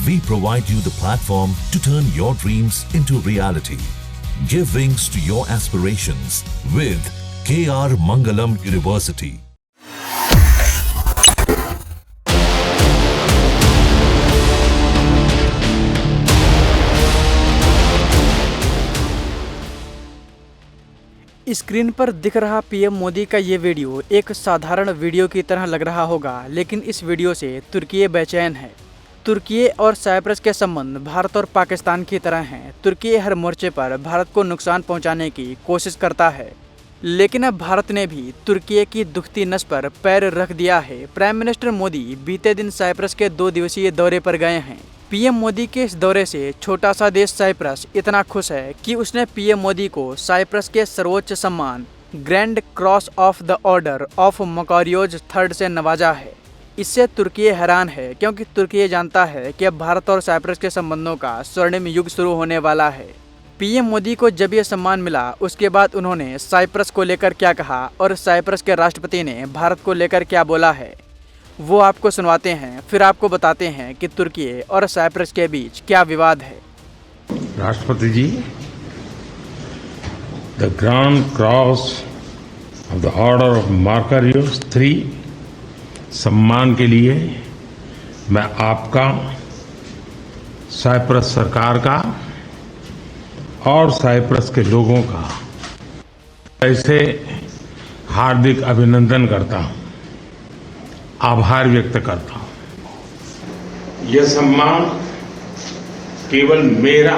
We provide you the platform to turn your dreams into reality. Give wings to your aspirations with KR Mangalam University. Screen पर दिख रहा PM Modi का ये video एक साधारण video की तरह लग रहा होगा, लेकिन इस वीडियो से तुर्की बेचैन है। तुर्की और साइप्रस के संबंध भारत और पाकिस्तान की तरह हैं। तुर्की हर मोर्चे पर भारत को नुकसान पहुंचाने की कोशिश करता है, लेकिन अब भारत ने भी तुर्की की दुखती नस पर पैर रख दिया है। प्राइम मिनिस्टर मोदी बीते दिन साइप्रस के 2 दिवसीय दौरे पर गए हैं। पीएम मोदी के इस दौरे से छोटा सा देश साइप्रस इतना खुश है कि उसने पीएम मोदी को साइप्रस के सर्वोच्च सम्मान grand cross of the order of Makarios III से नवाजा है। इससे तुर्की हैरान है, क्योंकि तुर्की जानता है कि अब भारत और साइप्रस के संबंधों का स्वर्णिम युग शुरू होने वाला है। पीएम मोदी को जब यह सम्मान मिला, उसके बाद उन्होंने साइप्रस को लेकर क्या कहा और साइप्रस के राष्ट्रपति ने भारत को लेकर क्या बोला है, वो आपको सुनवाते हैं। फिर आपको बताते हैं कि तुर्की और साइप्रस के बीच क्या विवाद है। राष्ट्रपति जी, the grand cross of the order of Makarios III सम्मान के लिए मैं आपका, साइप्रस सरकार का और साइप्रस के लोगों का ऐसे हार्दिक अभिनंदन करता हूं, आभार व्यक्त करता हूं। यह सम्मान केवल मेरा,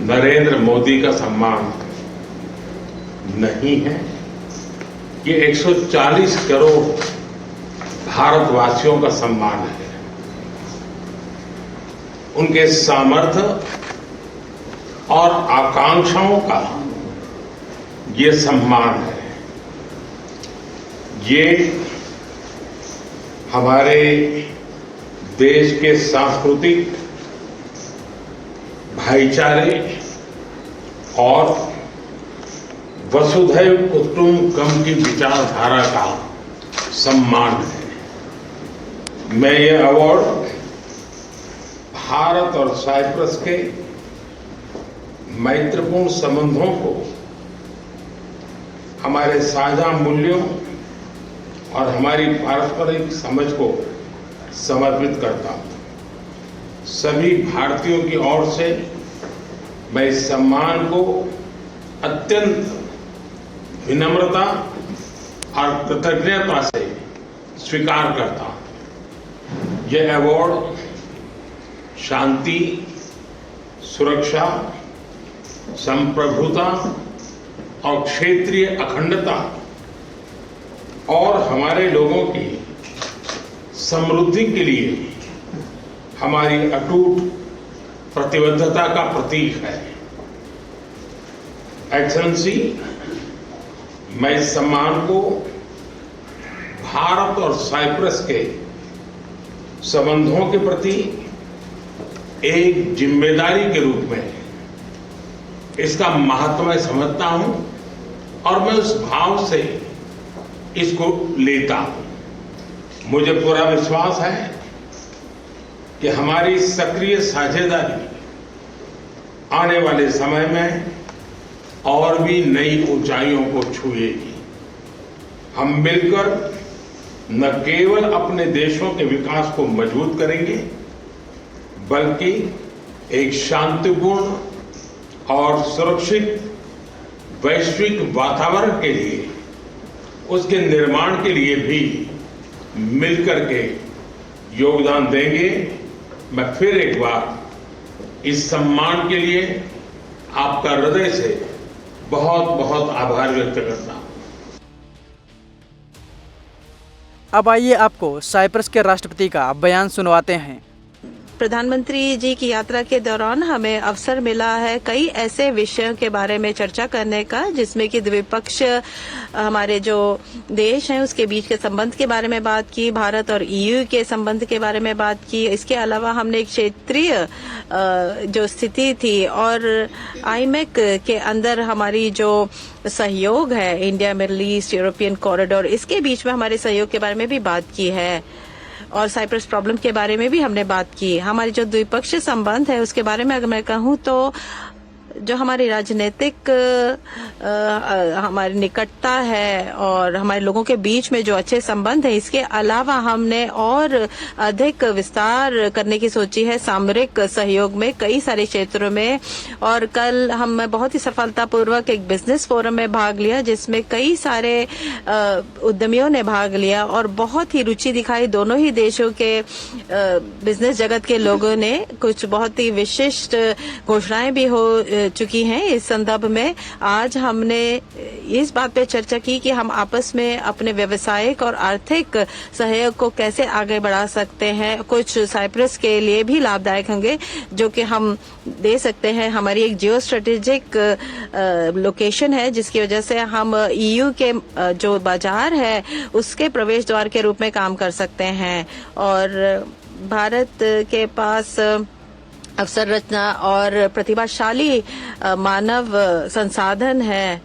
नरेंद्र मोदी का सम्मान नहीं है, ये 140 करोड़ भारतवासियों का सम्मान है। उनके सामर्थ्य और आकांक्षाओं का ये सम्मान है। ये हमारे देश के सांस्कृतिक भाईचारे और वसुधैव कुटुंबकम की विचारधारा का सम्मान है। मैं ये अवार्ड भारत और साइप्रस के मैत्रीपूर्ण संबंधों को, हमारे साझा मूल्यों और हमारी पारस्परिक समझ को समर्पित करता हूं। सभी भारतीयों की ओर से मैं इस सम्मान को अत्यंत विनम्रता और कृतज्ञता से स्वीकार करता हूं। यह अवार्ड शांति, सुरक्षा, संप्रभुता और क्षेत्रीय अखंडता और हमारे लोगों की समृद्धि के लिए हमारी अटूट प्रतिबद्धता का प्रतीक है। एक्सेलेंसी, मैं इस सम्मान को भारत और साइप्रस के संबंधों के प्रति एक जिम्मेदारी के रूप में इसका महत्व मैं समझता हूं और मैं उस भाव से इसको लेता हूं। मुझे पूरा विश्वास है कि हमारी सक्रिय साझेदारी आने वाले समय में और भी नई ऊंचाइयों को छुएगी। हम मिलकर न केवल अपने देशों के विकास को मजबूत करेंगे, बल्कि एक शांतिपूर्ण और सुरक्षित वैश्विक वातावरण के लिए, उसके निर्माण के लिए भी मिलकर के योगदान देंगे। मैं फिर एक बार इस सम्मान के लिए आपका हृदय से बहुत बहुत आभार व्यक्त करता हूं। अब आइए आपको साइप्रस के राष्ट्रपति का बयान सुनवाते हैं। प्रधानमंत्री जी की यात्रा के दौरान हमें अवसर मिला है कई ऐसे विषयों के बारे में चर्चा करने का, जिसमें कि द्विपक्ष हमारे जो देश हैं उसके बीच के संबंध के बारे में बात की, भारत और EU के संबंध के बारे में बात की। इसके अलावा हमने एक क्षेत्रीय जो स्थिति थी और IMEC के अंदर हमारी जो सहयोग है, India middle east European corridor, इसके बीच में हमारे सहयोग के बारे में भी बात की है। और साइप्रस प्रॉब्लम के बारे में भी हमने बात की। हमारी जो द्विपक्षीय संबंध है उसके बारे में अगर मैं कहूँ तो जो हमारी राजनीतिक हमारी निकटता है और हमारे लोगों के बीच में जो अच्छे संबंध है, इसके अलावा हमने और अधिक विस्तार करने की सोची है सामरिक सहयोग में कई सारे क्षेत्रों में। और कल हम बहुत ही सफलतापूर्वक एक बिजनेस फोरम में भाग लिया जिसमें कई सारे उद्यमियों ने भाग लिया और बहुत ही रुचि दिखाई। दोनों ही देशों के बिजनेस जगत के लोगों ने कुछ बहुत ही विशिष्ट घोषणाएं भी हो चुकी हैं। इस संदर्भ में आज हमने इस बात पे चर्चा की कि हम आपस में अपने व्यवसायिक और आर्थिक सहयोग को कैसे आगे बढ़ा सकते हैं। कुछ साइप्रस के लिए भी लाभदायक होंगे जो कि हम दे सकते हैं। हमारी एक जियो स्ट्रेटेजिक लोकेशन है जिसकी वजह से हम ईयू के जो बाजार है उसके प्रवेश द्वार के रूप में काम कर सकते हैं। और भारत के पास अवसर रचना और प्रतिभाशाली मानव संसाधन है।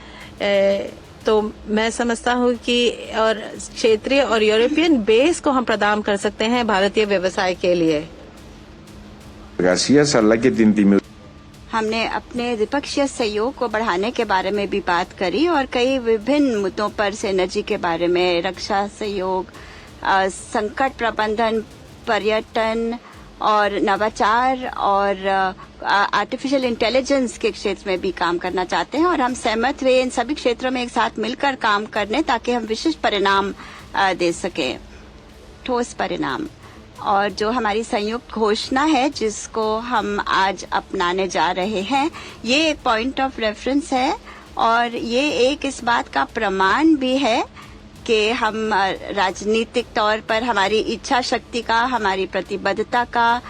तो मैं समझता हूँ कि और क्षेत्रीय और यूरोपियन बेस को हम प्रदान कर सकते हैं भारतीय व्यवसाय के लिए। हमने अपने द्विपक्षीय सहयोग को बढ़ाने के बारे में भी बात करी और कई विभिन्न मुद्दों पर सिनर्जी के बारे में, रक्षा सहयोग, संकट प्रबंधन, पर्यटन और नवाचार और आर्टिफिशियल इंटेलिजेंस के क्षेत्र में भी काम करना चाहते हैं। और हम सहमत हुए इन सभी क्षेत्रों में एक साथ मिलकर काम करने ताकि हम विशिष्ट परिणाम दे सकें, ठोस परिणाम। और जो हमारी संयुक्त घोषणा है जिसको हम आज अपनाने जा रहे हैं, ये एक पॉइंट ऑफ रेफरेंस है और ये एक इस बात का प्रमाण भी है कि हम राजनीतिक तौर पर हमारी इच्छा शक्ति का, हमारी प्रतिबद्धता का,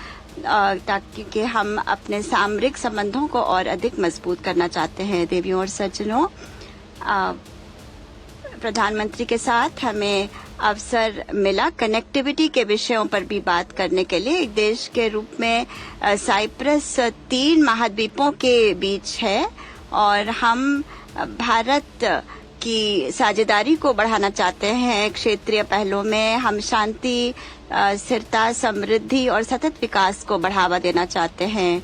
ताकि हम अपने सामरिक संबंधों को और अधिक मजबूत करना चाहते हैं। देवियों और सज्जनों, प्रधानमंत्री के साथ हमें अवसर मिला कनेक्टिविटी के विषयों पर भी बात करने के लिए। एक देश के रूप में साइप्रस 3 महाद्वीपों के बीच है और हम भारत की साझेदारी को बढ़ाना चाहते हैं। क्षेत्रीय पहलुओं में हम शांति, स्थिरता, समृद्धि और सतत विकास को बढ़ावा देना चाहते हैं।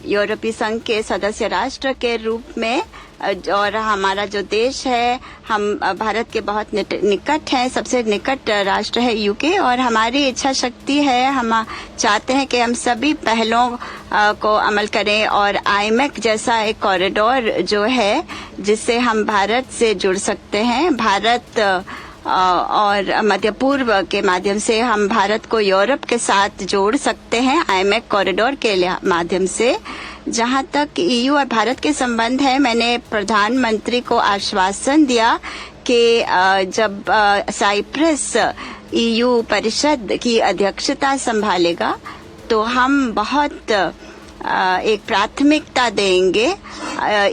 यूरोपीय संघ के सदस्य राष्ट्र के रूप में और हमारा जो देश है, हम भारत के बहुत निकट हैं। सबसे निकट राष्ट्र है यूके और हमारी इच्छा शक्ति है, हम चाहते हैं कि हम सभी पहलों को अमल करें और आईमेक जैसा एक कॉरिडोर जो है जिससे हम भारत से जुड़ सकते हैं। भारत और मध्य पूर्व के माध्यम से हम भारत को यूरोप के साथ जोड़ सकते हैं आईमेक कॉरिडोर के माध्यम से। जहां तक ईयू और भारत के संबंध है, मैंने प्रधानमंत्री को आश्वासन दिया कि जब साइप्रस ईयू परिषद की अध्यक्षता संभालेगा तो हम बहुत एक प्राथमिकता देंगे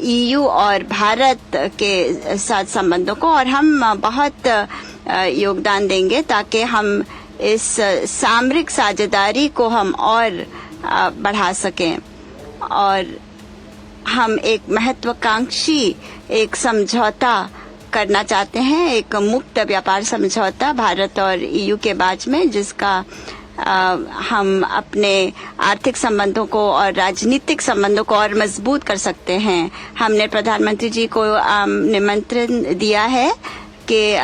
ईयू और भारत के साथ संबंधों को और हम बहुत योगदान देंगे ताकि हम इस सामरिक साझेदारी को हम और बढ़ा सकें। और हम एक महत्वाकांक्षी एक समझौता करना चाहते हैं, एक मुक्त व्यापार समझौता भारत और ईयू के बीच में, जिसका हम अपने आर्थिक संबंधों को और राजनीतिक संबंधों को और मजबूत कर सकते हैं। हमने प्रधानमंत्री जी को निमंत्रण दिया है कि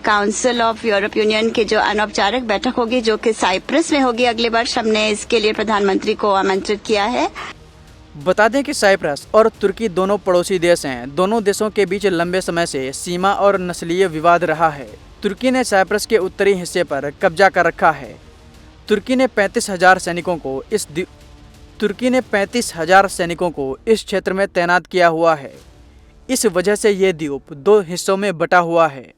काउंसिल ऑफ यूरोप यूनियन की जो अनौपचारिक बैठक होगी जो कि साइप्रस में होगी अगले वर्ष, हमने इसके लिए प्रधानमंत्री को आमंत्रित किया है। बता दें कि साइप्रस और तुर्की दोनों पड़ोसी देश हैं। दोनों देशों के बीच लंबे समय से सीमा और नस्लीय विवाद रहा है। तुर्की ने साइप्रस के उत्तरी हिस्से पर कब्जा कर रखा है। तुर्की ने 35,000 सैनिकों को इस क्षेत्र में तैनात किया हुआ है। इस वजह से ये द्वीप 2 हिस्सों में बटा हुआ है।